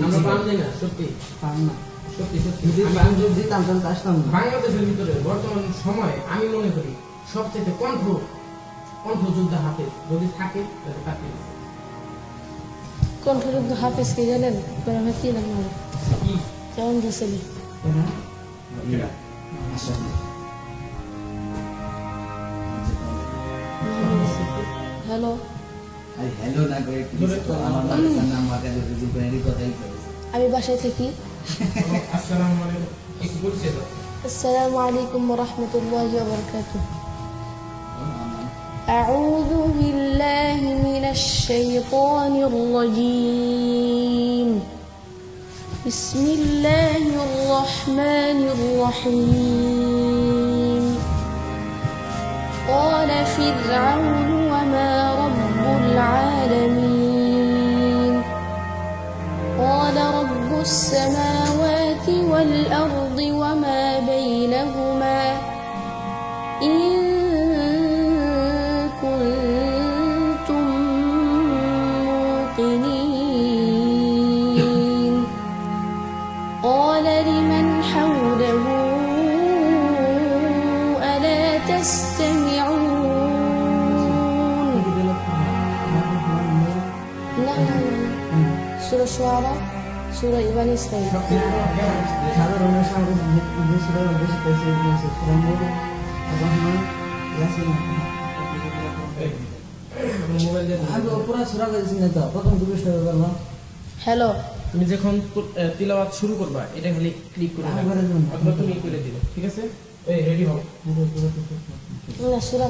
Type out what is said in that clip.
আমরা পারছি না, সত্যি পার না। সত্যি সত্যি যদি আমি বাংলাদেশ দিতাম তাহলে তো আসতাম না। বাংলাদেশের ভিতরে বর্তমান সময় আমি মনে করি সবচেয়ে কণ্ঠযোদ্ধা হাতে যদি থাকে তাহলে তাকে কণ্ঠযুদ্ধ হাফেজ কি জানেন? আমার কি নাম হবে? কি কেমন গেছিল? হ্যালো, হ্যালো না করে আমার বাচ্চার নাম মাথায় ধরে জুবাইরি কথাই করেছে। আমি বাসায় থাকি। আসসালামু আলাইকুম, একটু পরিচয় দাও। আসসালামু আলাইকুম ওয়া রাহমাতুল্লাহি ওয়া বারাকাতুহু। أعوذ بالله من الشيطان الرجيم. بسم الله الرحمن الرحيم. قال فرعون وما رب العالمين. قال رب السماوات والأرض وما بينهما إن كنتم موقنين. قال لمن حوله ألا تستمعون. نعم سورة الشعراء سورة بني إسرائيل. সাধারণ বেশি পেয়েছে রহমান ইয়াসিন। মোবাইল দিয়ে আমি পুরা সুরা করেছি না তো, প্রথম দুটো শুরু করলাম। হ্যালো, তুমি যখন তিলাওয়াত শুরু করবা এটা খালি ক্লিক করে আরেকবারের জন্য। অথবা তুমি করে দিবে, ঠিক আছে? এই রেডি হও। সুরা